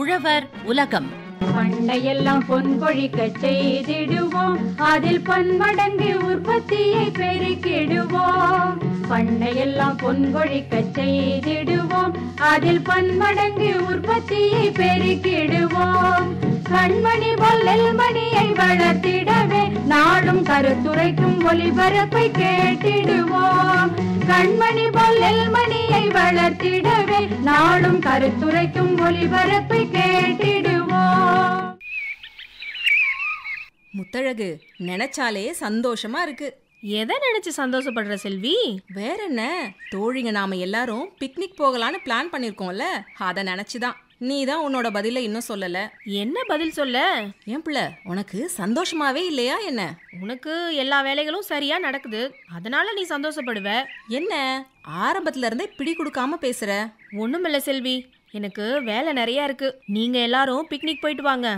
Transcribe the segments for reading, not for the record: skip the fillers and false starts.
உழவர் உலகம். பண்டையெல்லாம் பொன் கொழிக்க செய்திடுவோம், அதில் பன்மடங்கு உற்பத்தியை பெருக்கிடுவோம். பண்டையெல்லாம் பொன் கொழிக்க செய்திடுவோம், அதில் பன்மடங்கு உற்பத்தியை பெருக்கிடுவோம். கண்மணி பொல்லல் மணியை வளர்த்திடவே நாடும் கருத்துரைக்கும் ஒளிபரப்பை கேட்டிடுவோம். கண்மணி பொல்லல் மணியை வளர்த்திடவே நாடும் கருத்துரைக்கும் ஒளிபரப்பை கேட்டிடுவோம். முத்தழகு, நினைச்சாலே சந்தோஷமா இருக்கு. எதை நினைச்சு சந்தோஷப்படுற செல்வி? வேற என்ன, தோழிங்க நாம எல்லாரும் பிக்னிக் போகலான்னு பிளான் பண்ணிருக்கோம்ல, அதை நினைச்சுதான். நீ தான் உன்னோட பதில இன்னும் சொல்லல. என்ன பதில் சொல்ல? ஏன் பிள்ளை, உனக்கு சந்தோஷமாவே இல்லையா என்ன? உனக்கு எல்லா வேலைகளும் சரியா நடக்குது, அதனால நீ சந்தோஷப்படுவ. என்ன ஆரம்பத்துல இருந்தே பிடி கொடுக்காம பேசுற? ஒண்ணுமில்ல செல்வி, எனக்கு வேலை நிறைய இருக்கு. நீங்க எல்லாரும் பிக்னிக் போயிட்டு வாங்க,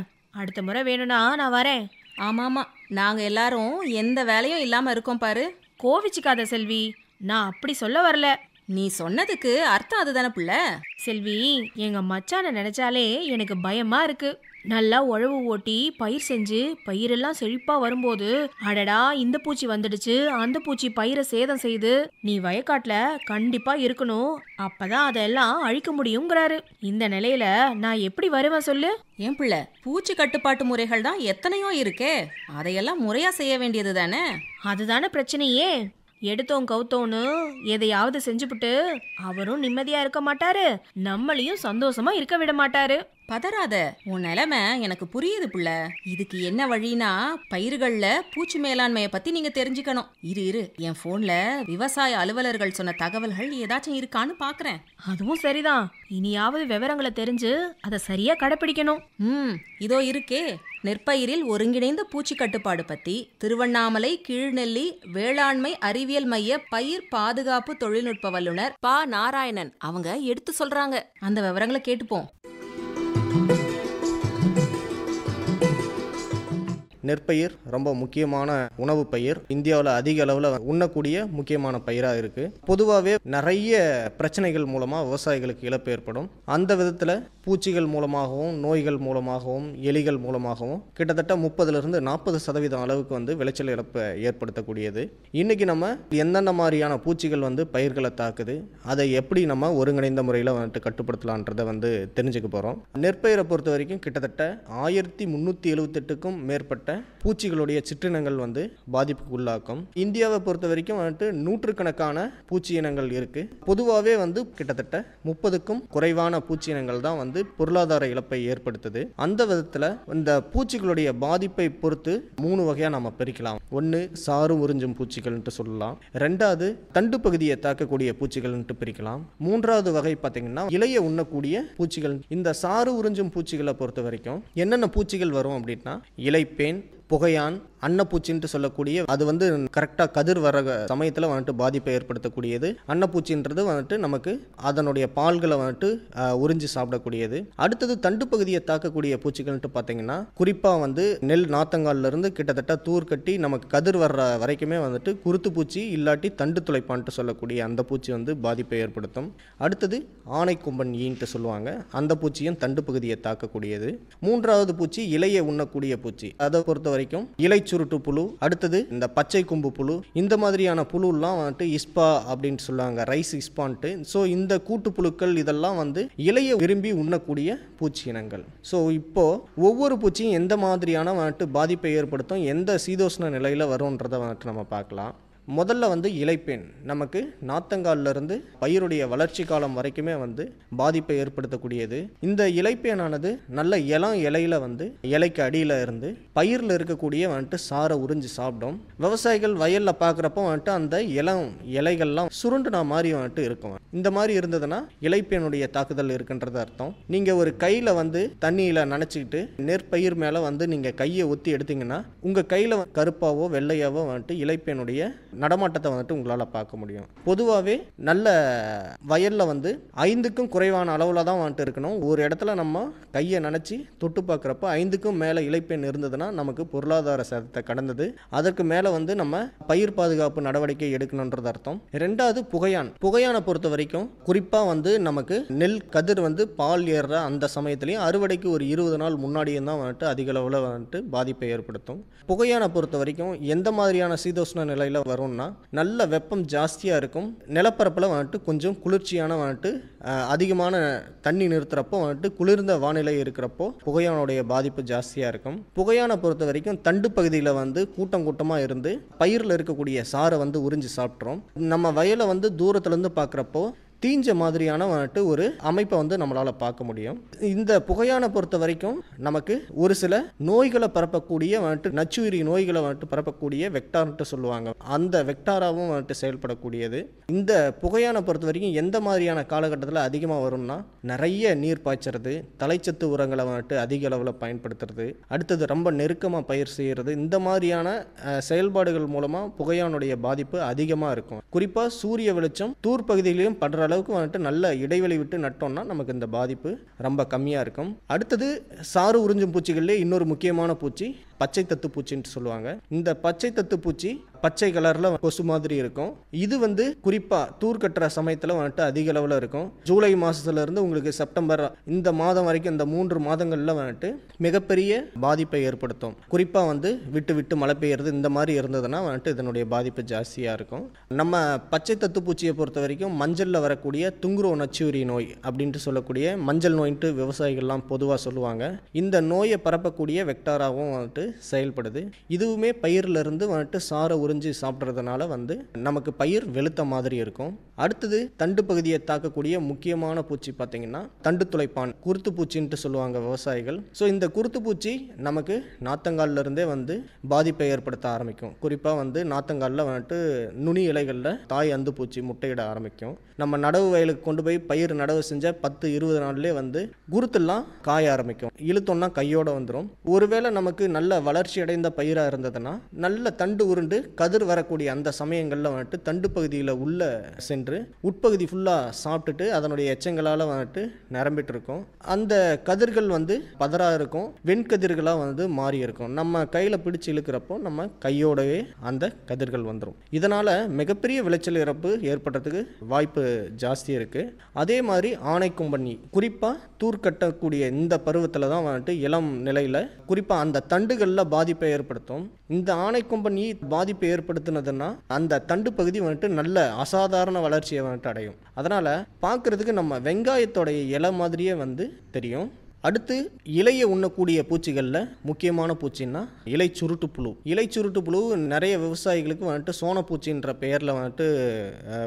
அடுத்த முறை வேணும்னா நான் வரேன். ஆமாமா, நாங்க எல்லாரும் எந்த வேலையும் இல்லாம இருக்கோம் பாரு. கோவிச்சுக்காத செல்வி, நான் அப்படி சொல்ல வரல. நீ சொன்னதுக்கு அர்த்தம் அதுதானே பிள்ளை. செல்வி, எங்க மச்சானை நினைச்சாலே எனக்கு பயமா இருக்கு. நல்லா உழவு ஓட்டி பயிர் செஞ்சு பயிரெல்லாம் செழிப்பா வரும்போது, அடடா இந்த பூச்சி வந்துடுச்சு, அந்த பூச்சி பயிரை சேதம் செய்து, நீ வயக்காட்டுல கண்டிப்பா இருக்கணும், அப்பதான் அதெல்லாம் அழிக்க முடியுங்கிறாரு. இந்த நிலையில நான் எப்படி வருவேன் சொல்லு? ஏன் பிள்ளை, பூச்சி கட்டுப்பாட்டு முறைகள் தான் எத்தனையோ இருக்கே, அதையெல்லாம் முறையா செய்ய வேண்டியது தானே. அதுதானே பிரச்சனையே. எடுத்தோம் கவுத்தோன்னு எதையாவது செஞ்சுபிட்டு அவரும் நிம்மதியா இருக்க மாட்டாரு, நம்மளையும் சந்தோஷமா இருக்க விட மாட்டாரு. பதறாத, உன் நிலைமை எனக்கு புரியுது புள்ள. இதுக்கு என்ன வழினா, பயிர்கள்ல பூச்சி மேலாண்மைய பத்தி நீங்க தெரிஞ்சுக்கணும். இரு என் போன்ல விவசாய அலுவலர்கள் சொன்ன தகவல்கள் ஏதாச்சும் இருக்கான்னு பாக்குறேன். அதுவும் சரிதான், இனியாவது விவரங்களை தெரிஞ்சு அதை சரியா கடைபிடிக்கணும். இதோ இருக்கே, நெற்பயிரில் ஒருங்கிணைந்த பூச்சி கட்டுப்பாடு பத்தி திருவண்ணாமலை கீழ்நெல்லி வேளாண்மை அறிவியல் மைய பயிர் பாதுகாப்பு தொழில்நுட்ப வல்லுநர் பா. நாராயணன் அவங்க எடுத்து சொல்றாங்க. அந்த விவரங்களை கேட்டுப்போம். நெற்பயிர் ரொம்ப முக்கியமான உணவு பயிர். இந்தியாவில் அதிக அளவில் உண்ணக்கூடிய முக்கியமான பயிராக இருக்குது. பொதுவாகவே நிறைய பிரச்சனைகள் மூலமாக விவசாயிகளுக்கு இழப்பு ஏற்படும். அந்த விதத்தில் பூச்சிகள் மூலமாகவும் நோய்கள் மூலமாகவும் எலிகள் மூலமாகவும் கிட்டத்தட்ட 30-40% அளவுக்கு விளைச்சல் இழப்பை ஏற்படுத்தக்கூடியது. இன்றைக்கி நம்ம எந்தெந்த மாதிரியான பூச்சிகள் பயிர்களை தாக்குது, அதை எப்படி நம்ம ஒருங்கிணைந்த முறையில் கட்டுப்படுத்தலான்றதை தெரிஞ்சுக்க போகிறோம். நெற்பயிரை பொறுத்த வரைக்கும் கிட்டத்தட்ட 1378க்கும் மேற்பட்ட பூச்சிகளுடைய சிற்றினங்கள் பாதிப்புக்கு உள்ளாக்கும். இந்தியாவை பொறுத்த வரைக்கும் நூற்றுக்கணக்கான பூச்சி இனங்கள் இருக்கு. பொதுவாகவே கிட்டத்தட்ட 30க்கும் குறைவான பூச்சி இனங்கள் தான் பொருளாதார இழப்பை ஏற்படுத்துது. அந்த விதத்தில் இந்த பூச்சிகளுடைய பாதிப்பை பொறுத்து 3 வகையா நம்ம பிரிக்கலாம். ஒன்று சாறு உறிஞ்சும் பூச்சிகள் சொல்லலாம், 2வது தண்டு பகுதியை தாக்கக்கூடிய பூச்சிகள் பிரிக்கலாம், 3வது வகை பார்த்தீங்கன்னா இலையை உண்ணக்கூடிய பூச்சிகள். இந்த சாறு உறிஞ்சும் பூச்சிகளை பொறுத்த வரைக்கும் என்னென்ன பூச்சிகள் வரும் அப்படின்னா, இலைப்பேன், புகையான், அன்னப்பூச்சின்ட்டு சொல்லக்கூடிய, அது கரெக்டாக கதிர் வர சமயத்தில் பாதிப்பை ஏற்படுத்தக்கூடியது. அன்னப்பூச்சின்றது நமக்கு அதனுடைய பால்களை உறிஞ்சி சாப்பிடக்கூடியது. அடுத்தது தண்டு பகுதியை தாக்கக்கூடிய பூச்சிகள்ட்டு பார்த்தீங்கன்னா, குறிப்பாக நெல் நாத்தங்காலிருந்து கிட்டத்தட்ட தூர் கட்டி நமக்கு கதிர் வர்ற வரைக்குமே குருத்து பூச்சி இல்லாட்டி தண்டு துளைப்பான்ட்டு சொல்லக்கூடிய அந்த பூச்சி பாதிப்பை ஏற்படுத்தும். அடுத்தது ஆனைக்கும்பன் ஈன்ட்டு சொல்லுவாங்க, அந்த பூச்சியும் தண்டு பகுதியை தாக்கக்கூடியது. 3வது பூச்சி இலையை உண்ணக்கூடிய பூச்சி. அதை பொறுத்த வரைக்கும் இலை சுருட்டு புழு, அடுத்தது இந்த பச்சை கும்பு புழு, இந்த மாதிரியான புழுலாம் இஸ்பா அப்படின்னு சொல்லுவாங்க, ரைஸ் இஸ்பான்ட்டு. ஸோ இந்த கூட்டு புழுக்கள் இதெல்லாம் இலையை விரும்பி உண்ணக்கூடிய பூச்சி இனங்கள். ஸோ இப்போ ஒவ்வொரு பூச்சியும் எந்த மாதிரியான பாதிப்பை ஏற்படுத்தும், எந்த சீதோஷ்ண நிலையில் வரும்ன்றதை நம்ம பார்க்கலாம். முதல்ல இலைப்பேன் நமக்கு நாத்தங்காலிருந்து பயிருடைய வளர்ச்சி காலம் வரைக்குமே பாதிப்பை ஏற்படுத்தக்கூடியது. இந்த இலைப்பேனானது நல்ல இலையில இலைக்கு அடியில் இருந்து பயிரில் இருக்கக்கூடிய சாரை உறிஞ்சி சாப்பிடும். விவசாயிகள் வயலில் பார்க்குறப்போ அந்த இலைகள்லாம் சுருண்டுனா மாதிரி இருக்கும். இந்த மாதிரி இருந்ததுன்னா இலைப்பேனுடைய தாக்குதல் இருக்குன்றது அர்த்தம். நீங்கள் ஒரு கையில் தண்ணியில் நனைச்சிக்கிட்டு நெற்பயிர் மேலே நீங்கள் கையை ஒத்தி எடுத்தீங்கன்னா உங்கள் கையில் கருப்பாவோ வெள்ளையாவோ இலைப்பேனுடைய நடமாட்டத்தை வந்துட்டு உங்களால் பார்க்க முடியும். பொதுவாகவே நல்ல வயலில் வந்து 5க்கும் குறைவான அளவில் தான் வந்துட்டு இருக்கணும். ஒரு இடத்துல நம்ம கையை நினச்சி தொட்டு பார்க்குறப்போ 5க்கும் மேலே இலைப்பெண் இருந்ததுன்னா நமக்கு பொருளாதார சேதத்தை கடந்தது. அதற்கு மேலே வந்து நம்ம பயிர் பாதுகாப்பு நடவடிக்கை எடுக்கணுன்றது அர்த்தம். 2வது புகையானை பொறுத்த வரைக்கும் குறிப்பாக வந்து நமக்கு நெல் கதிர் வந்து பால் ஏறுற அந்த சமயத்துலேயும் அறுவடைக்கு ஒரு 20 நாள் முன்னாடியும் தான் வந்துட்டு அதிக அளவில் வந்துட்டு பாதிப்பை ஏற்படுத்தும். புகையானை பொறுத்த வரைக்கும் எந்த மாதிரியான சீதோஷ்ண நிலையில் வரும்னா நல்ல வெப்பம் ஜாஸ்தியாக இருக்கும், நிலப்பரப்பில் வந்துட்டு கொஞ்சம் குளிர்ச்சியான வந்துட்டு அதிகமான தண்ணி நிறுத்துறப்போ வந்துட்டு குளிர்ந்த வானிலை இருக்கிறப்போ புகையானுடைய பாதிப்பு ஜாஸ்தியாக இருக்கும். புகையானை பொறுத்த வரைக்கும் தண்டு பகுதியில் வந்து கூட்டமாக இருந்து பயிரில் இருக்கக்கூடிய சாரை வந்து உறிஞ்சி சாப்பிட்றோம். நம்ம வயலை வந்து தூரத்துலேருந்து பார்க்குறப்போ தீஞ்ச மாதிரியான வந்துட்டு ஒரு அமைப்பை வந்து நம்மளால் பார்க்க முடியும். இந்த புகையானை பொறுத்த வரைக்கும் நமக்கு ஒரு சில நோய்களை பரப்பக்கூடிய வந்துட்டு நச்சுயிரி நோய்களை வந்துட்டு பரப்பக்கூடிய வெக்டார்ன்ட்டு சொல்லுவாங்க. அந்த வெக்டாராகவும் வந்துட்டு செயல்படக்கூடியது. இந்த புகையானை பொறுத்த வரைக்கும் எந்த மாதிரியான காலகட்டத்தில் அதிகமாக வரும்னா நிறைய நீர் பாய்ச்சறது, தலைச்சத்து உரங்களை வந்துட்டு அதிக அளவில் பயன்படுத்துறது, அடுத்தது ரொம்ப நெருக்கமாக பயிர் செய்கிறது, இந்த மாதிரியான செயல்பாடுகள் மூலமாக புகையானுடைய பாதிப்பு அதிகமாக இருக்கும். குறிப்பாக சூரிய வெளிச்சம் தூர் பகுதியிலையும் படுற அளவுக்கு வந்துட்டு நல்ல இடைவெளி விட்டு நட்டோம்னா நமக்கு இந்த பாதிப்பு ரொம்ப கம்மியாக இருக்கும். அடுத்தது சாறு உறிஞ்சும் பூச்சிகளிலே இன்னொரு முக்கியமான பூச்சி பச்சை தத்து பூச்சின்னு சொல்லுவாங்க. இந்த பச்சை தத்து பூச்சி பச்சை கலரில் கொசு மாதிரி இருக்கும். இது வந்து குறிப்பாக தூர் கட்டுற சமயத்தில் வந்துட்டு அதிக அளவில் இருக்கும். ஜூலை மாதத்துலேருந்து உங்களுக்கு செப்டம்பர் இந்த மாதம் வரைக்கும் இந்த 3 மாதங்களில் வந்துட்டு மிகப்பெரிய பாதிப்பை ஏற்படுத்தும். குறிப்பாக வந்து விட்டு விட்டு மழை பெய்யறது இந்த மாதிரி இருந்ததுன்னா வந்துட்டு இதனுடைய பாதிப்பு ஜாஸ்தியாக இருக்கும். நம்ம பச்சை தத்து பூச்சியை பொறுத்த வரைக்கும் மஞ்சளில் வரக்கூடிய துங்குரோ நச்சுயிரி நோய் அப்படின்ட்டு சொல்லக்கூடிய மஞ்சள் நோயின்ட்டு விவசாயிகள்லாம் பொதுவாக சொல்லுவாங்க. இந்த நோயை பரப்பக்கூடிய வெக்டாராகவும் வந்துட்டு செயல்படுது. இதுவுமே பயிரிலிருந்து வந்துட்டு சாரை உறிஞ்சி சாப்பிட்றதுனால வந்து நமக்கு பயிர் வெளுத்த மாதிரி இருக்கும். அடுத்தது தண்டு பகுதியை தாக்கக்கூடிய முக்கியமான பூச்சி பார்த்தீங்கன்னா தண்டு துளைப்பான், குருத்து பூச்சின்ட்டு சொல்லுவாங்க விவசாயிகள். ஸோ இந்த குருத்து பூச்சி நமக்கு நாத்தங்கால்ல இருந்தே வந்து பாதிப்பை ஏற்படுத்த ஆரம்பிக்கும். குறிப்பாக வந்து நாத்தங்காலில் வந்துட்டு நுனி இலைகளில் தாய் அந்து பூச்சி முட்டையிட ஆரம்பிக்கும். நம்ம நடவு வயலுக்கு கொண்டு போய் பயிர் நடவு செஞ்ச 10-20 நாள்லேயே வந்து குருத்தெல்லாம் காய ஆரம்பிக்கும். இழுத்தோன்னா கையோட வந்துடும். ஒருவேளை நமக்கு நல்ல வளர்ச்சி அடைந்த பயிராக இருந்ததுன்னா நல்ல தண்டு உருண்டு கதிர் வரக்கூடிய அந்த சமயங்களில் வந்துட்டு தண்டு பகுதியில் உள்ள சென்று உட்பகுதி ஃபுல்லாக சாப்பிட்டுட்டு அதனுடைய எச்சங்களால் வந்துட்டு நிரம்பிட்டு இருக்கும். அந்த கதிர்கள் வந்து பதறாக இருக்கும், வெண்கதிர்களாக வந்து மாறி இருக்கும். நம்ம கையில் பிடிச்சி இழுக்கிறப்போ நம்ம கையோடவே அந்த கதிர்கள் வந்துடும். இதனால் மிகப்பெரிய விளைச்சல் இறப்பு ஏற்படுறதுக்கு வாய்ப்பு ஜாஸ்தி இருக்குது. அதே மாதிரி ஆனைக்கும்பன்னி குறிப்பாக தூர் கட்டக்கூடிய இந்த பருவத்தில் தான் வந்துட்டு இளம் நிலையில் குறிப்பாக அந்த தண்டுகளில் பாதிப்பை ஏற்படுத்தும். இந்த ஆனைக்கும்பன்னி பாதிப்பை ஏற்படுத்தினதுன்னா அந்த தண்டு பகுதி வந்துட்டு நல்ல அசாதாரண வளர்ச்சியை வந்துட்டு அடையும். அதனால் பார்க்குறதுக்கு நம்ம வெங்காயத்தோடைய இலை மாதிரியே வந்து தெரியும். அடுத்து இலையை உண்ணக்கூடிய பூச்சிகளில் முக்கியமான பூச்சின்னா இலை சுருட்டு புழு. இலை சுருட்டு புழு நிறைய விவசாயிகளுக்கு வந்துட்டு சோனப்பூச்சின்ற பெயரில் வந்துட்டு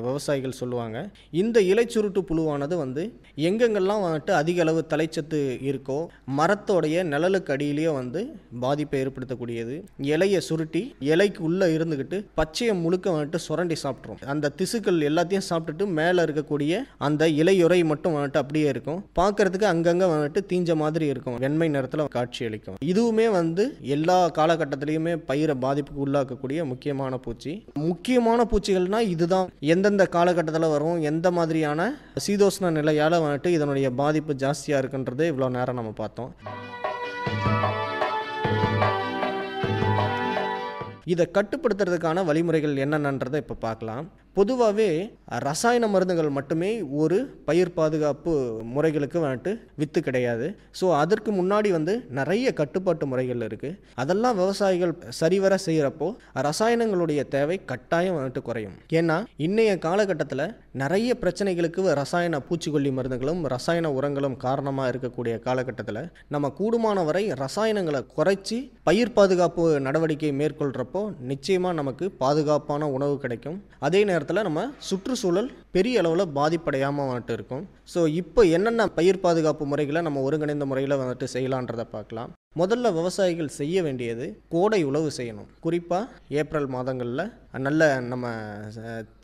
விவசாயிகள் சொல்லுவாங்க. இந்த இலை சுருட்டு புழுவானது வந்து எங்கெங்கெல்லாம் வந்துட்டு அதிக அளவு தலைச்சத்து இருக்கோ மரத்தோடைய நிழலுக்கு அடியிலேயே வந்து பாதிப்பை ஏற்படுத்தக்கூடியது. இலையை சுருட்டி இலைக்கு உள்ளே இருந்துக்கிட்டு பச்சையை முழுக்க வந்துட்டு சுரண்டி சாப்பிட்ரும். அந்த திசுக்கள் எல்லாத்தையும் சாப்பிட்டுட்டு மேலே இருக்கக்கூடிய அந்த இலையுறை மட்டும் வந்துட்டு அப்படியே இருக்கும். பார்க்கறதுக்கு அங்கங்கே வந்துட்டு மாதிரி இருக்கும், வெண்மை நிறத்தில் காட்சி அளிக்கும். இதுவுமே வந்து எல்லா காலகட்டத்திலையுமே பயிரை பாதிப்புக்கு உள்ளாக்கக்கூடிய முக்கியமான பூச்சி. முக்கியமான பூச்சிகள்னா இதுதான். எந்தெந்த காலகட்டத்தில் வரும், எந்த மாதிரியான சீதோஷ்ண நிலையால் வந்துட்டு இதனுடைய பாதிப்பு ஜாஸ்தியாக இருக்குன்றது இவ்வளோ நேரம் நம்ம பார்த்தோம். இதை கட்டுப்படுத்துறதுக்கான வழிமுறைகள் என்னென்னன்றதை இப்போ பார்க்கலாம். பொதுவாகவே ரசாயன மருந்துகள் மட்டுமே ஒரு பயிர் பாதுகாப்பு முறைகளுக்கு வந்துட்டு வித்து கிடையாது. ஸோ அதற்கு முன்னாடி வந்து நிறைய கட்டுப்பாட்டு முறைகள் இருக்குது. அதெல்லாம் விவசாயிகள் சரிவர செய்கிறப்போ ரசாயனங்களுடைய தேவை கட்டாயம் வந்துட்டு குறையும். ஏன்னா இன்றைய காலகட்டத்தில் நிறைய பிரச்சனைகளுக்கு ரசாயன பூச்சிக்கொல்லி மருந்துகளும் ரசாயன உரங்களும் காரணமாக இருக்கக்கூடிய காலகட்டத்தில் நம்ம கூடுமான வரை ரசாயனங்களை குறைச்சி பயிர் பாதுகாப்பு நடவடிக்கை மேற்கொள்கிறப்போ நிச்சயமாக நமக்கு பாதுகாப்பான உணவு கிடைக்கும். அதே நேரத்தில் நம்ம சுற்றுச்சூழல் பெரிய அளவில் பாதிப்படையாமல் வந்துட்டு இருக்கும். ஸோ இப்போ என்னென்ன பயிர் பாதுகாப்பு முறைகளை நம்ம ஒருங்கிணைந்த முறையில் வந்துட்டு செய்யலான்றதை பார்க்கலாம். முதல்ல விவசாயிகள் செய்ய வேண்டியது கோடை உழவு செய்யணும். குறிப்பாக ஏப்ரல் மாதங்களில் நல்ல நம்ம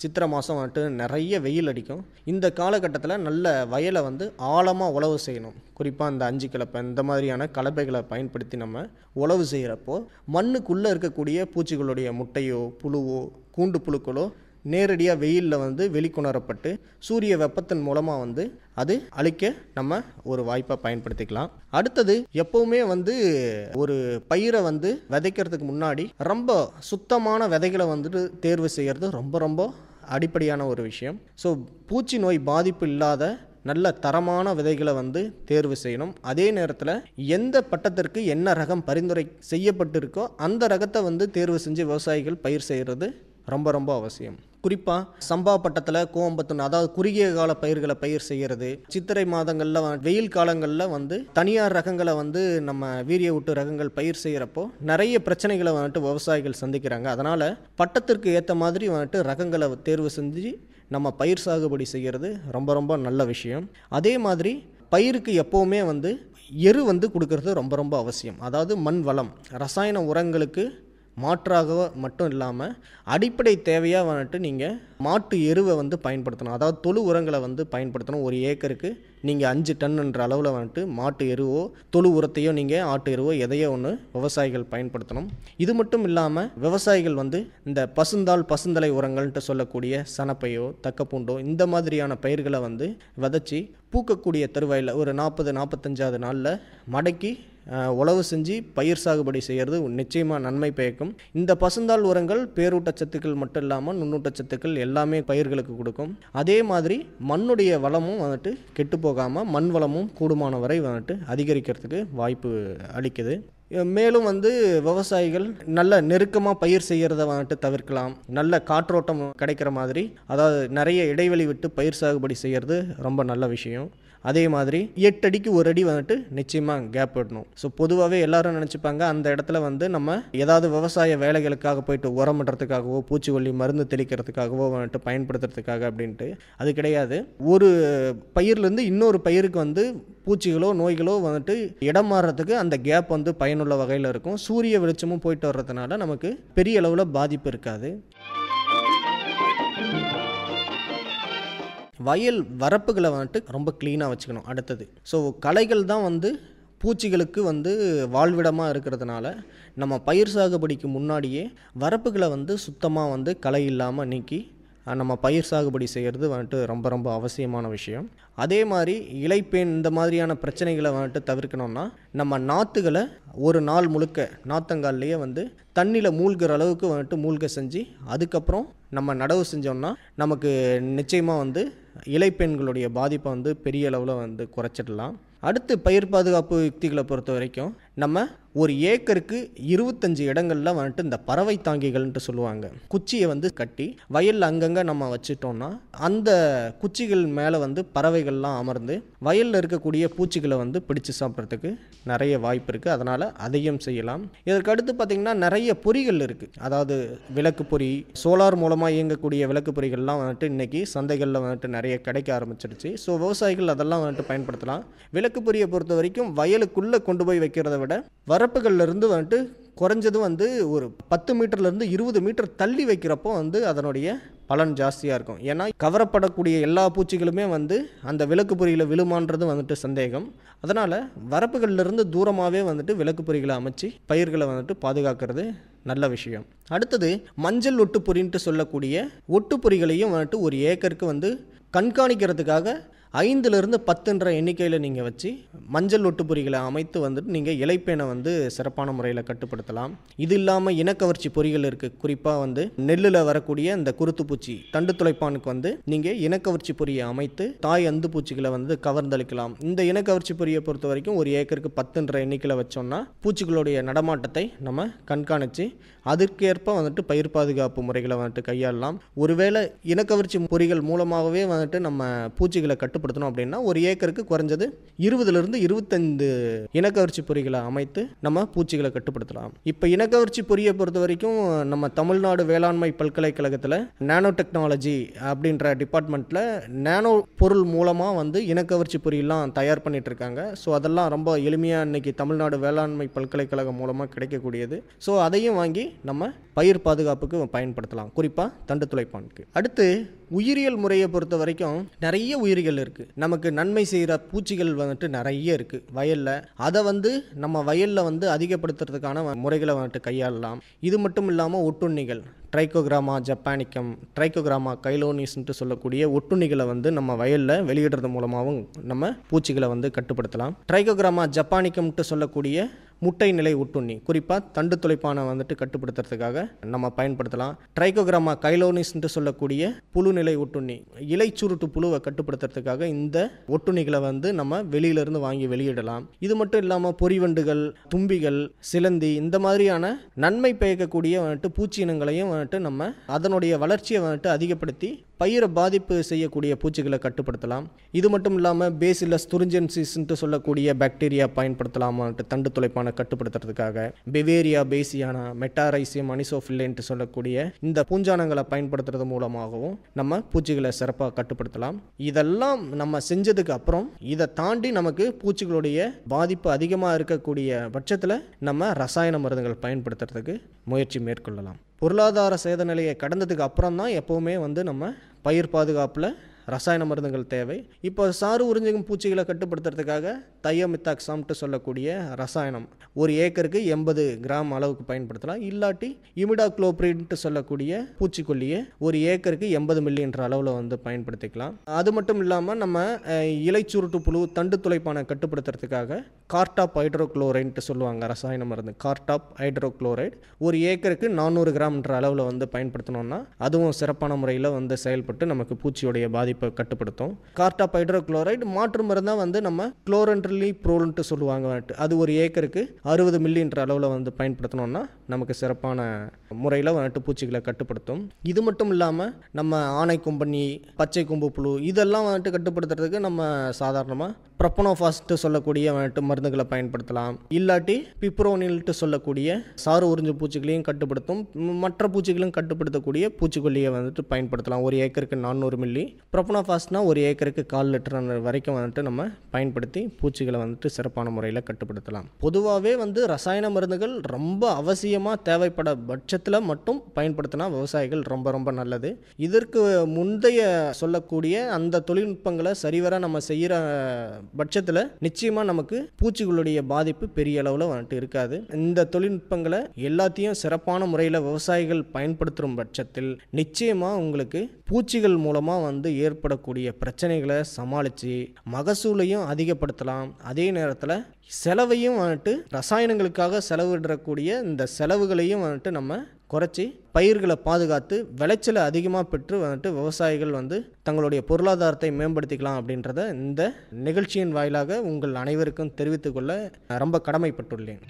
சித்திரை மாதம் வந்துட்டு நிறைய வெயில் அடிக்கும். இந்த காலகட்டத்தில் நல்ல வயலை வந்து ஆழமாக உழவு செய்யணும். குறிப்பாக இந்த 5 கலப்பை இந்த மாதிரியான கலப்பைகளை பயன்படுத்தி நம்ம உழவு செய்கிறப்போ மண்ணுக்குள்ளே இருக்கக்கூடிய பூச்சிகளுடைய முட்டையோ புழுவோ கூண்டு புழுக்களோ நேரடியாக வெயிலில் வந்து வெளிக்கொணரப்பட்டு சூரிய வெப்பத்தின் மூலமாக வந்து அது அழிக்க நம்ம ஒரு வாய்ப்பை பயன்படுத்திக்கலாம். அடுத்தது எப்போவுமே வந்து ஒரு பயிரை வந்து விதைக்கிறதுக்கு முன்னாடி ரொம்ப சுத்தமான விதைகளை வந்துட்டு தேர்வு செய்கிறது ரொம்ப ரொம்ப அடிப்படையான ஒரு விஷயம். ஸோ பூச்சி நோய் பாதிப்பு இல்லாத நல்ல தரமான விதைகளை வந்து தேர்வு செய்யணும். அதே நேரத்தில் எந்த பட்டத்திற்கு என்ன ரகம் பரிந்துரை செய்யப்பட்டிருக்கோ அந்த ரகத்தை வந்து தேர்வு செஞ்சு விவசாயிகள் பயிர் செய்கிறது ரொம்ப ரொம்ப அவசியம். குறிப்பாக சம்பா பட்டத்தில் கோம்பத்துன்னு அதாவது குறுகிய கால பயிர்களை பயிர் செய்கிறது, சித்திரை மாதங்களில் வெயில் காலங்களில் வந்து தனியார் ரகங்களை வந்து நம்ம வீரிய ஊட்டு ரகங்கள் பயிர் செய்கிறப்போ நிறைய பிரச்சனைகளை வந்துட்டு விவசாயிகள் சந்திக்கிறாங்க. அதனால் பட்டத்திற்கு ஏற்ற மாதிரி வந்துட்டு ரகங்களை தேர்வு செஞ்சு நம்ம பயிர் சாகுபடி செய்கிறது ரொம்ப ரொம்ப நல்ல விஷயம். அதே மாதிரி பயிருக்கு எப்போவுமே வந்து எரு வந்து கொடுக்கறது ரொம்ப ரொம்ப அவசியம். அதாவது மண் வளம் ரசாயன உரங்களுக்கு மாற்றாக மட்டும் இல்லாமல் அடிப்படை தேவையாக வந்துட்டு நீங்கள் மாட்டு எருவை வந்து பயன்படுத்தணும். அதாவது தொழு உரங்களை வந்து பயன்படுத்தணும். ஒரு ஏக்கருக்கு நீங்கள் 5 டன்னுன்ற அளவில் வந்துட்டு மாட்டு எருவோ தொழு உரத்தையோ நீங்கள் ஆட்டு எருவோ எதையோ ஒன்று விவசாயிகள் பயன்படுத்தணும். இது மட்டும் இல்லாமல் விவசாயிகள் வந்து இந்த பசுந்தலை உரங்கள்ன்ட்டு சொல்லக்கூடிய சனப்பையோ தக்கப்பூண்டோ இந்த மாதிரியான பயிர்களை வந்து விதைச்சி பூக்கக்கூடிய தருவாயில் ஒரு 40-45 நாளில் மடக்கி உழவு செஞ்சு பயிர் சாகுபடி செய்கிறது நிச்சயமாக நன்மை பயக்கும். இந்த பசுந்தாள் உரங்கள் பேரூட்டச்சத்துக்கள் மட்டும் இல்லாமல் நுண்ணூட்டச்சத்துக்கள் எல்லாமே பயிர்களுக்கு கொடுக்கும். அதே மாதிரி மண்ணுடைய வளமும் வந்துட்டு கெட்டு போகாமல் மண் வளமும் கூடுமான வரை வந்துட்டு அதிகரிக்கிறதுக்கு வாய்ப்பு அளிக்குது. மேலும் வந்து விவசாயிகள் நல்ல நெருக்கமாக பயிர் செய்கிறத வந்துட்டு தவிர்க்கலாம். நல்ல காற்றோட்டம் கிடைக்கிற மாதிரி அதாவது நிறைய இடைவெளி விட்டு பயிர் சாகுபடி செய்கிறது ரொம்ப நல்ல விஷயம். அதே மாதிரி 8 அடிக்கு 1 அடி வந்துட்டு நிச்சயமாக கேப் விடணும். ஸோ பொதுவாகவே எல்லாரும் நினச்சிப்பாங்க அந்த இடத்துல வந்து நம்ம ஏதாவது விவசாய வேலைகளுக்காக போயிட்டு உரமிடுறதுக்காகவோ பூச்சிக்கொல்லி மருந்து தெளிக்கிறதுக்காகவோ வந்துட்டு பயன்படுத்துறதுக்காக அப்படின்ட்டு அது கிடையாது. ஒரு பயிர்லேருந்து இன்னொரு பயிருக்கு வந்து பூச்சிகளோ நோய்களோ வந்துட்டு இடம் மாறுறதுக்கு அந்த கேப் வந்து பயனுள்ள வகையில் இருக்கும். சூரிய வெளிச்சமும் போயிட்டு வர்றதுனால நமக்கு பெரிய அளவில் பாதிப்பு இருக்காது. வயல் வரப்புகளை வந்துட்டு ரொம்ப க்ளீனாக வச்சுக்கணும். அடுத்தது ஸோ களைகள் தான் வந்து பூச்சிகளுக்கு வந்து வாழ்விடமாக இருக்கிறதுனால நம்ம பயிர் சாகுபடிக்கு முன்னாடியே வரப்புகளை வந்து சுத்தமாக வந்து களை இல்லாமல் நீக்கி நம்ம பயிர் சாகுபடி செய்கிறது வந்துட்டு ரொம்ப ரொம்ப அவசியமான விஷயம். அதே மாதிரி இலைப்பேன் இந்த மாதிரியான பிரச்சனைகளை வந்துட்டு தவிர்க்கணும்னா நம்ம நாற்றுகளை ஒரு நாள் முழுக்க நாற்றங்கால்லையே வந்து தண்ணியில் மூழ்கிற அளவுக்கு வந்துட்டு மூழ்க செஞ்சு அதுக்கப்புறம் நம்ம நடவு செஞ்சோம்னா நமக்கு நிச்சயமாக வந்து இலைப்பெண்களுடைய பாதிப்பை வந்து பெரிய அளவில் வந்து குறைச்சிடலாம். அடுத்து பயிர் பாதுகாப்பு யுக்திகளை பொறுத்த வரைக்கும் நம்ம ஒரு ஏக்கருக்கு 25 இடங்களில் வந்துட்டு இந்த பறவை தாங்கிகள்ன்ட்டு சொல்லுவாங்க குச்சியை வந்து கட்டி வயலில் அங்கங்கே நம்ம வச்சிட்டோம்னா அந்த குச்சிகள் மேலே வந்து பறவைகள்லாம் அமர்ந்து வயலில் இருக்கக்கூடிய பூச்சிகளை வந்து பிடிச்சு சாப்பிட்றதுக்கு நிறைய வாய்ப்பு இருக்குது. அதனால் அதையும் செய்யலாம். இதற்கு அடுத்து பார்த்திங்கன்னா நிறைய பொறிகள் இருக்குது. அதாவது விளக்கு பொறி சோலார் மூலமாக இயங்கக்கூடிய விளக்கு பொறிகள்லாம் வந்துட்டு இன்றைக்கி சந்தைகளில் வந்துட்டு நிறைய கிடைக்க ஆரம்பிச்சிருச்சு. ஸோ விவசாயிகள் அதெல்லாம் வந்துட்டு பயன்படுத்தலாம். விளக்கு பொறியை பொறுத்த வரைக்கும் வயலுக்குள்ளே கொண்டு போய் வைக்கிறத விட வரப்புகள்லேருந்து வந்துட்டு குறைஞ்சது வந்து ஒரு 10 மீட்டர்லேருந்து 20 மீட்டர் தள்ளி வைக்கிறப்போ வந்து அதனுடைய பலன் ஜாஸ்தியாக இருக்கும். ஏன்னா கவரப்படக்கூடிய எல்லா பூச்சிகளுமே வந்து அந்த விளக்கு பொறியில் விழுமான்றது வந்துட்டு சந்தேகம். அதனால் வரப்புகள்லேருந்து தூரமாகவே வந்துட்டு விளக்கு பொறிகளை அமைச்சு பயிர்களை வந்துட்டு பாதுகாக்கிறது நல்ல விஷயம். அடுத்தது மஞ்சள் ஒட்டுப்பொறின்ட்டு சொல்லக்கூடிய ஒட்டுப்பொறிகளையும் வந்துட்டு ஒரு ஏக்கருக்கு வந்து கண்காணிக்கிறதுக்காக 5லிருந்து 10ன்ற எண்ணிக்கையில் நீங்கள் வச்சு மஞ்சள் ஒட்டுப்பொறிகளை அமைத்து வந்துட்டு நீங்கள் இலைப்பேனை வந்து சிறப்பான முறையில் கட்டுப்படுத்தலாம். இது இல்லாமல் இனக்கவர்ச்சி பொறிகள் இருக்குது. குறிப்பாக வந்து நெல்லில் வரக்கூடிய இந்த குருத்துப்பூச்சி தண்டு துளைப்பானுக்கு வந்து நீங்கள் இனக்கவர்ச்சி பொறியை அமைத்து தாய் அந்து பூச்சிகளை வந்து கவர்ந்தளிக்கலாம். இந்த இனக்கவர்ச்சி பொறியை பொறுத்த வரைக்கும் ஒரு ஏக்கருக்கு 10ன்ற எண்ணிக்கையில் வச்சோம்னா பூச்சிகளுடைய நடமாட்டத்தை நம்ம கண்காணித்து அதற்கேற்ப வந்துட்டு பயிர் பாதுகாப்பு முறைகளை வந்துட்டு கையாளலாம். ஒருவேளை இனக்கவர்ச்சி பொறிகள் மூலமாகவே வந்துட்டு நம்ம பூச்சிகளை கட்டுப்படுத்தணும் அப்படின்னா ஒரு ஏக்கருக்கு குறைஞ்சது 20லிருந்து 25 இனக்கவர்ச்சி பொறிகளை அமைத்து நம்ம பூச்சிகளை கட்டுப்படுத்தலாம். இப்போ இனக்கவர்ச்சி பொறியை பொறுத்த வரைக்கும் நம்ம தமிழ்நாடு வேளாண்மை பல்கலைக்கழகத்தில் நானோ டெக்னாலஜி அப்படின்ற டிபார்ட்மெண்ட்டில் நானோ பொருள் மூலமாக வந்து இனக்கவர்ச்சி பொறியெல்லாம் தயார் பண்ணிட்டு இருக்காங்க. ஸோ அதெல்லாம் ரொம்ப எளிமையாக இன்னைக்கு தமிழ்நாடு வேளாண்மை பல்கலைக்கழகம் மூலமாக கிடைக்கக்கூடியது. ஸோ அதையும் வாங்கி நம்ம பயிர் பாதுகாப்புக்கு பயன்படுத்தலாம், குறிப்பாக தண்டு துளைப்பானுக்கு. அடுத்து உயிரியல் முறையை பொறுத்த வரைக்கும் நிறைய உயிரிகள் இருக்குது. நமக்கு நன்மை செய்கிற பூச்சிகள் வந்துட்டு நிறைய இருக்குது வயலில். அதை வந்து நம்ம வயலில் வந்து அதிகப்படுத்துறதுக்கான முறைகளை வந்துட்டு கையாளலாம். இது மட்டும் இல்லாமல் ஒட்டுண்ணிகள் ட்ரைகோகிராமா ஜப்பானிக்கம், ட்ரைகோகிராமா கைலோனிஸ்ன்ட்டு சொல்லக்கூடிய ஒட்டுண்ணிகளை வந்து நம்ம வயலில் வெளியிடுறது மூலமாகவும் நம்ம பூச்சிகளை வந்து கட்டுப்படுத்தலாம். ட்ரைகோகிராமா ஜப்பானிக்கம்ட்டு சொல்லக்கூடிய முட்டை நிலை ஒட்டுண்ணி, குறிப்பாக தண்டு துளைப்பானை வந்துட்டு கட்டுப்படுத்துறதுக்காக நம்ம பயன்படுத்தலாம். ட்ரைகோகிராமா கைலோனிஸ்ன்ட்டு சொல்லக்கூடிய புழு நிலை ஒட்டுண்ணி, இலை சுருட்டு புழுவை கட்டுப்படுத்துறதுக்காக இந்த ஒட்டுண்ணிகளை வந்து நம்ம வெளியிலிருந்து வாங்கி வெளியிடலாம். இது மட்டும் இல்லாமல் பொறிவண்டுகள், தும்பிகள், சிலந்தி இந்த மாதிரியான நன்மை பயக்கக்கூடிய வந்துட்டு பூச்சி இனங்களையும் வந்துட்டு நம்ம அதனுடைய வளர்ச்சியை வந்துட்டு அதிகப்படுத்தி பயிரை பாதிப்பு செய்யக்கூடிய பூச்சிகளை கட்டுப்படுத்தலாம். இது மட்டும் இல்லாமல் பேசிலஸ் துரிஞ்சென்சிஸ்ன்ட்டு சொல்லக்கூடிய பாக்டீரியா பயன்படுத்தலாம் தண்டு துளைப்பானை கட்டுப்படுத்துறதுக்காக. பெவேரியா பேசியானா, மெட்டாரைசியம் அனிசோஃபில்லேன்ட்டு சொல்லக்கூடிய இந்த பூஞ்சானங்களை பயன்படுத்துறது மூலமாகவும் நம்ம பூச்சிகளை சிறப்பாக கட்டுப்படுத்தலாம். இதெல்லாம் நம்ம செஞ்சதுக்கு அப்புறம் இதை தாண்டி நமக்கு பூச்சிகளுடைய பாதிப்பு அதிகமாக இருக்கக்கூடிய பட்சத்தில் நம்ம ரசாயன மருந்துகள் பயன்படுத்துறதுக்கு முயற்சி மேற்கொள்ளலாம். பொருளாதார சேத நிலையை கடந்ததுக்கு அப்புறம் தான் எப்போவுமே வந்து நம்ம பயிர் பாதுகாப்பில் ரசாயன மருந்துகள் தேவை. இப்போ சாறு உறிஞ்சும் பூச்சிகளை கட்டுப்படுத்துறதுக்காக தையோமித்தாக்சாம்ட்டு சொல்லக்கூடிய ரசாயனம் 1 ஏக்கருக்கு 80 கிராம் அளவுக்கு பயன்படுத்தலாம். இல்லாட்டி இமிடாக்ளோப்ரின்ட்டு சொல்லக்கூடிய பூச்சிக்கொல்லியை 1 ஏக்கருக்கு 80 மில்லின்ற அளவில் வந்து பயன்படுத்திக்கலாம். அது மட்டும் இல்லாமல் நம்ம இலைச்சுருட்டு புழு, தண்டு துளைப்பானை கட்டுப்படுத்துறதுக்காக கார்டாப் ஹைட்ரோக்ளோரைன்ட்டு சொல்லுவாங்க ரசாயன மருந்து. கார்டாப் ஹைட்ரோக்ளோரைடு 1 ஏக்கருக்கு 400 கிராம்ன்ற அளவில் வந்து பயன்படுத்தணும்னா அதுவும் சிறப்பான முறையில் வந்து செயல்பட்டு நமக்கு பூச்சியுடைய பாதிப்பு கட்டுப்படுத்தும். கார்டாப் ஹைட்ரோக்ளோரைடு மாற்று மருந்தாக வந்து நம்ம குளோரன்ட்ரிலி ப்ரோல்ன்ட்டு சொல்லுவாங்க. அது 1 ஏக்கருக்கு 60 மில்லின்ற அளவில் வந்து பயன்படுத்தணும்னா நமக்கு சிறப்பான முறையில் வந்துட்டு பூச்சிகளை கட்டுப்படுத்தும். இது மட்டும் இல்லாமல் நம்ம ஆனை கொம்பனி, பச்சை கொம்பு புழு இதெல்லாம் வந்துட்டு கட்டுப்படுத்துறதுக்கு நம்ம சாதாரணமாக ப்ரொபனோஃபாஸ்ட்டு சொல்லக்கூடிய வந்துட்டு மருந்துகளை பயன்படுத்தலாம். இல்லாட்டி பிப்ரோனில்ட்டு சொல்லக்கூடிய சாறு உறிஞ்சு பூச்சிகளையும் கட்டுப்படுத்தும், மற்ற பூச்சிகளையும் கட்டுப்படுத்தக்கூடிய பூச்சிக்கொல்லியை வந்துட்டு பயன்படுத்தலாம். 1 ஏக்கருக்கு 400 மில்லி. ப்ரொபனோஃபாஸ்ட்னா 1 ஏக்கருக்கு 1/4 லிட்டர் வரைக்கும் வந்துட்டு நம்ம பயன்படுத்தி பூச்சிகளை வந்துட்டு சிறப்பான முறையில் கட்டுப்படுத்தலாம். பொதுவாகவே வந்து ரசாயன மருந்துகள் ரொம்ப அவசியமாக தேவைப்பட பட்சத்தில் மட்டும் பயன்படுத்தினா விவசாயிகள் ரொம்ப ரொம்ப நல்லது. இதற்கு முந்தைய சொல்லக்கூடிய அந்த தொழில்நுட்பங்களை சரிவர நம்ம செய்கிற பட்சத்தில் நிச்சயமாக நமக்கு பூச்சிகளுடைய பாதிப்பு பெரிய அளவில் வந்துட்டு இருக்காது. இந்த தொழில்நுட்பங்களை எல்லாத்தையும் சிறப்பான முறையில் விவசாயிகள் பயன்படுத்தும் பட்சத்தில் நிச்சயமாக உங்களுக்கு பூச்சிகள் மூலமாக வந்து ஏற்படக்கூடிய பிரச்சனைகளை சமாளித்து மகசூலையும் அதிகப்படுத்தலாம். அதே நேரத்தில் செலவையும் வந்துட்டு ரசாயனங்களுக்காக செலவிடக்கூடிய இந்த செலவுகளையும் வந்துட்டு நம்ம குறைச்சி பயிர்களை பாதுகாத்து விளைச்சலை அதிகமாக பெற்று வந்துட்டு விவசாயிகள் வந்து தங்களுடைய பொருளாதாரத்தை மேம்படுத்திக்கலாம் அப்படின்றத இந்த நிகழ்ச்சியின் வாயிலாக உங்கள் அனைவருக்கும் தெரிவித்துக்கொள்ள ரொம்ப கடமைப்பட்டுள்ளேன்.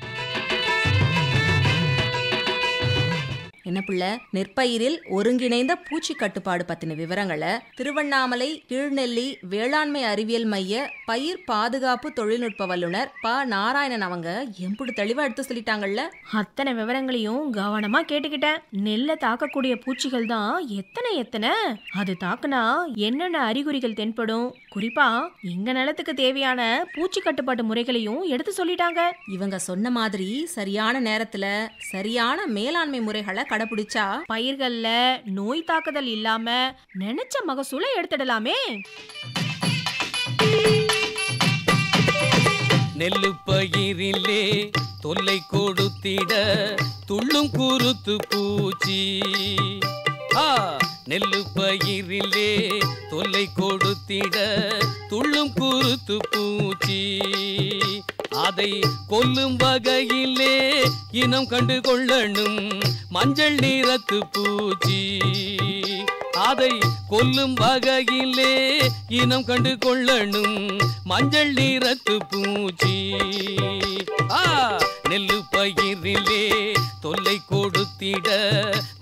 என்ன பிள்ளை, நெற்பயிரில் ஒருங்கிணைந்த பூச்சி கட்டுப்பாடு பத்தின விவரங்களை திருவண்ணாமலை கீழ்நெல்லி வேளாண்மை அறிவியல் மைய பயிர் பாதுகாப்பு தொழில்நுட்ப வல்லுநர் ப. நாராயணன் அவங்க எம்புடு தெளிவா எடுத்து சொல்லிட்டாங்கல்ல. அத்தனை விவரங்களையும் கவனமா கேட்டுக்கிட்டேன். நெல்லை தாக்கக்கூடிய பூச்சிகள் தான் எத்தனை அது தாக்குனா என்னென்ன அறிகுறிகள் தென்படும், குறிப்பா எங்க நிலத்துக்கு தேவையான பூச்சி கட்டுப்பாட்டு முறைகளையும் எடுத்து சொல்லிட்டாங்க. இவங்க சொன்ன மாதிரி சரியான நேரத்துல சரியான மேலாண்மை முறைகளை கடைபிடிச்சா பயிர்கள்ல நோய் தாக்குதல் இல்லாம நினைச்ச மகசூலை எடுத்துடலாமே. நெல்லு பயிரிலே தொல்லை கொடுத்திட துள்ளும் குருத்து பூச்சி. நெல்லு பயிரிலே தொல்லை கொடுத்திட துள்ளும் குருத்து பூச்சி. அதை கொல்லும் வகையிலே இனம் கண்டு கொள்ளணும் மஞ்சள் நிறத்து பூச்சி. அதை கொல்லும் வகையிலே இனம் கண்டு கொள்ளணும் மஞ்சள் நிறத்து பூச்சி. நெல்லு பயிரிலே தொல்லை கொடுத்திட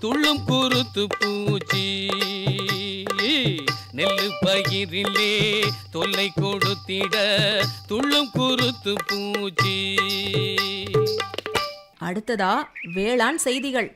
துள்ளும் குருத்து பூச்சி. நெல்லு பயிரிலே தொல்லை கொடுத்திட துள்ளும் குருத்து பூச்சி. அடுத்ததா வேளாண் செய்திகள்.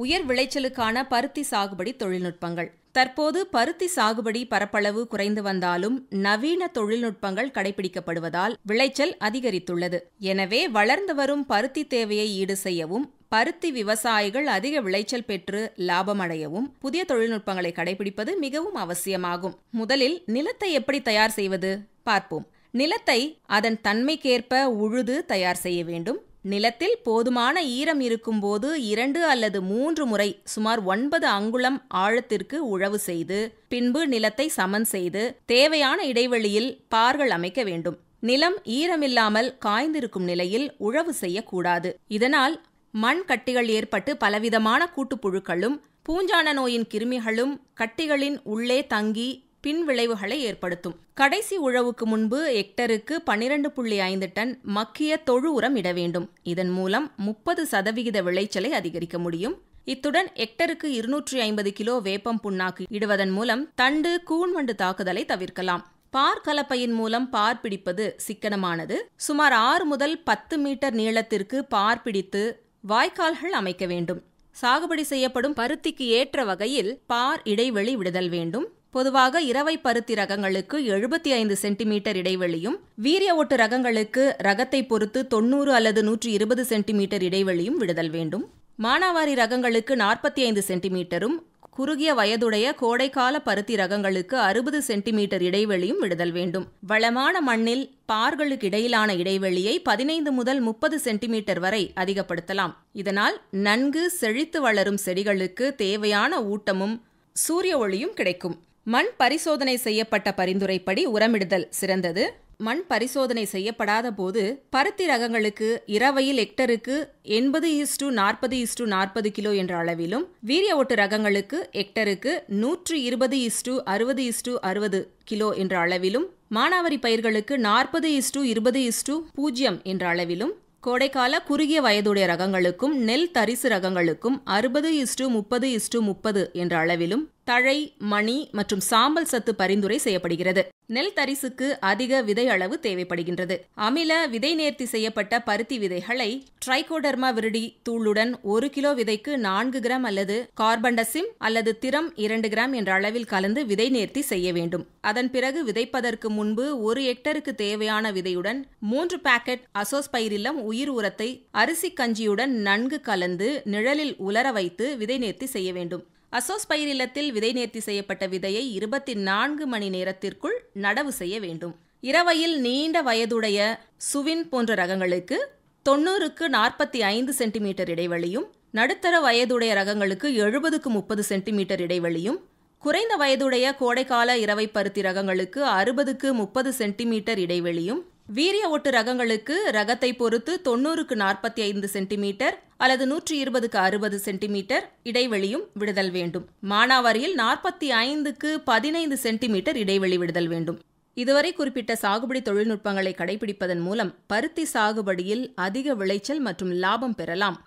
உயர் விளைச்சலுக்கான பருத்தி சாகுபடி தொழில்நுட்பங்கள். தற்போது பருத்தி சாகுபடி பரப்பளவு குறைந்து வந்தாலும் நவீன தொழில்நுட்பங்கள் கடைபிடிக்கப்படுவதால் விளைச்சல் அதிகரித்துள்ளது. எனவே வளர்ந்து வரும் பருத்தி தேவையை ஈடு செய்யவும் பருத்தி விவசாயிகள் அதிக விளைச்சல் பெற்று லாபமடையவும் புதிய தொழில்நுட்பங்களை கடைபிடிப்பது மிகவும் அவசியமாகும். முதலில் நிலத்தை எப்படி தயார் செய்வது பார்ப்போம். நிலத்தை அதன் தன்மைக்கேற்ப உழுது தயார் செய்ய வேண்டும். நிலத்தில் போதுமான ஈரம் இருக்கும்போது 2 அல்லது 3 முறை சுமார் 9 அங்குலம் ஆழத்திற்கு உழவு செய்து பின்பு நிலத்தை சமன் செய்து தேவையான இடைவெளியில் பார்கள் அமைக்க வேண்டும். நிலம் ஈரமில்லாமல் காய்ந்திருக்கும் நிலையில் உழவு செய்யக்கூடாது. இதனால் மண் கட்டிகள் ஏற்பட்டு பலவிதமான கூட்டுப்புழுக்களும் பூஞ்சான நோயின் கிருமிகளும் கட்டிகளின் உள்ளே தங்கி பின் விளைவுகளை ஏற்படுத்தும். கடைசி உழவுக்கு முன்பு ஹெக்டருக்கு 12.5 டன் மக்கிய தொழு உரம் இட வேண்டும். இதன் மூலம் 30% விளைச்சலை அதிகரிக்க முடியும். இத்துடன் ஹெக்டருக்கு 250 கிலோ வேப்பம் புண்ணாக்கு இடுவதன் மூலம் தண்டு கூன்வண்டு தாக்குதலை தவிர்க்கலாம். பார் கலப்பையின் மூலம் பார் பிடிப்பது சிக்கனமானது. சுமார் 6 முதல் 10 மீட்டர் நீளத்திற்கு பார் பிடித்து வாய்க்கால்கள் அமைக்க வேண்டும். சாகுபடி செய்யப்படும் பருத்திக்கு ஏற்ற வகையில் பார் இடைவெளி விடுதல் வேண்டும். பொதுவாக இரவை பருத்தி ரகங்களுக்கு 75 சென்டிமீட்டர் இடைவெளியும், வீரிய ஒட்டு ரகங்களுக்கு ரகத்தை பொறுத்து 90 அல்லது 120 சென்டிமீட்டர் இடைவெளியும் விடுதல் வேண்டும். மானாவாரி ரகங்களுக்கு 45 சென்டிமீட்டரும், குறுகிய வயதுடைய கோடைக்கால பருத்தி ரகங்களுக்கு 60 சென்டிமீட்டர் இடைவெளியும் விடுதல் வேண்டும். வளமான மண்ணில் பார்களுக்கு இடையிலான இடைவெளியை 15 முதல் 30 சென்டிமீட்டர் வரை அதிகப்படுத்தலாம். இதனால் நன்கு செழித்து வளரும் செடிகளுக்கு தேவையான ஊட்டமும் சூரிய ஒளியும் கிடைக்கும். மண் பரிசோதனை செய்யப்பட்ட பரிந்துரைப்படி உரமிடுதல் சிறந்தது. மண் பரிசோதனை செய்யப்படாத போது பருத்தி ரகங்களுக்கு இரவையில் ஹெக்டருக்கு 80:40:40 கிலோ என்ற அளவிலும், வீரிய ஒட்டு ரகங்களுக்கு ஹெக்டருக்கு 120:60:60 கிலோ என்ற அளவிலும், மானாவாரி பயிர்களுக்கு 40:20:0 என்ற அளவிலும், கோடைக்கால குறுகிய வயதுடைய ரகங்களுக்கும் நெல் தரிசு ரகங்களுக்கும் 60:30:30 என்ற அளவிலும் தழை, மணி மற்றும் சாம்பல் சத்து பரிந்துரை செய்யப்படுகிறது. நெல் தரிசுக்கு அதிக விதை அளவு தேவைப்படுகின்றது. அமில விதை நேர்த்தி செய்யப்பட்ட பருத்தி விதைகளை ட்ரைகோடர்மா விரிடி தூளுடன் 1 கிலோ விதைக்கு 4 கிராம் அல்லது கார்பன்டசிம் அல்லது திரம் 2 கிராம் என்ற அளவில் கலந்து விதை நேர்த்தி செய்ய வேண்டும். அதன் பிறகு விதைப்பதற்கு முன்பு 1 ஹெக்டருக்கு தேவையான விதையுடன் 3 பாக்கெட் அசோஸ்பைரில்லம் உயிர் உரத்தை அரிசி கஞ்சியுடன் நன்கு கலந்து நிழலில் உலர வைத்து விதை நேர்த்தி செய்ய வேண்டும். அசோஸ்பைரில்லத்தில் விதை நேர்த்தி செய்யப்பட்ட விதையை 24 மணி நேரத்திற்குள் நடவு செய்ய வேண்டும். இரவையில் நீண்ட வயதுடைய சுவின் போன்ற ரகங்களுக்கு 90-45 சென்டிமீட்டர் இடைவெளியும், நடுத்தர வயதுடைய ரகங்களுக்கு 70-30 சென்டிமீட்டர் இடைவெளியும், குறைந்த வயதுடைய கோடைக்கால இரவை பருத்தி ரகங்களுக்கு 60-30 சென்டிமீட்டர் இடைவெளியும், வீரிய ஒட்டு ரகங்களுக்கு ரகத்தை பொறுத்து 90-45 சென்டிமீட்டர் அல்லது 120-60 சென்டிமீட்டர் இடைவெளியும் விடுதல் வேண்டும். மானாவாரியில் 45-15 சென்டிமீட்டர் இடைவெளி விடுதல் வேண்டும். இதுவரை குறிப்பிட்ட சாகுபடி தொழில்நுட்பங்களை கடைபிடிப்பதன் மூலம் பருத்தி சாகுபடியில் அதிக விளைச்சல் மற்றும் லாபம் பெறலாம்.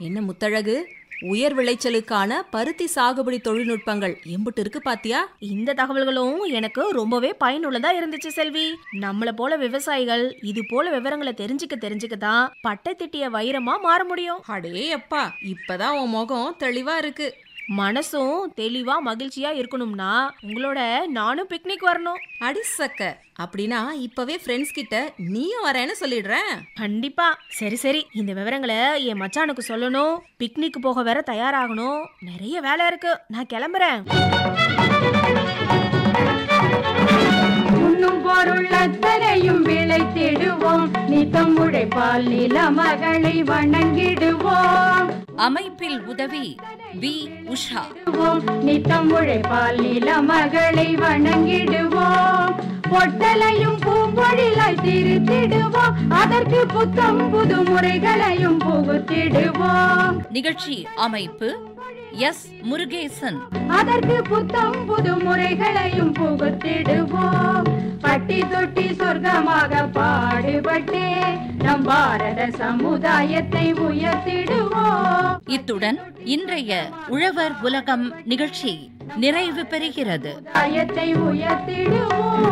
என்ன முத்தழகு, உயர் விளைச்சலுக்கான பருத்தி சாகுபடி தொழில்நுட்பங்கள் எம்புட்டு இருக்கு பாத்தியா? இந்த தகவல்களும் எனக்கு ரொம்பவே பயனுள்ளதா இருந்துச்சு செல்வி. நம்மள போல விவசாயிகள் இது போல விவரங்களை தெரிஞ்சுக்க தான் பட்டை திட்டிய வைரமா மாற முடியும். அடே அப்பா, இப்பதான் உன் முகம் தெளிவா இருக்கு. மனசும் தெளிவா மகிழ்ச்சியா இருக்கணும்னா உங்களோட நானும் பிக்னிக் வரணும். அடிசக்க, அப்படின்னா இப்பவே ஃப்ரெண்ட்ஸ் கிட்ட நீயும் வரேன்னு சொல்லிடுறேன். கண்டிப்பா. சரி, இந்த விவரங்களை என் மச்சானுக்கு சொல்லணும். பிக்னிக் போக வேற தயாராகணும். நிறைய வேலை இருக்கு. நான் கிளம்புறேன். உண்ணும் பொருள் அத்தனையும் விளைத்திடுவோம், நித்தம் உழைப்பால் நில மகளை வணங்கிடுவோம். அமைப்பில் உதவி வி. உஷா. நித்தம் உழைப்பால் நில மகளை வணங்கிடுவோம். பொட்டலையும் பூம்பொழிலாய் திருத்திடுவோம், அதற்கு புத்தம் புது முறைகளையும் புகுத்திடுவோம். நிகழ்ச்சி அமைப்பு எஸ். முருகேசன். அதற்கு புத்தம் புது முறைகளையும் புகுத்திடுவோம். பட்டி தொட்டி சொர்க்கமாக பாடுபட்டே நம் பாரத சமுதாயத்தை உயர்த்திடுவோம். இத்துடன் இன்றைய உழவர் உலகம் நிகழ்ச்சி நிறைவு பெறுகிறது. உயர்த்திடுவோம்.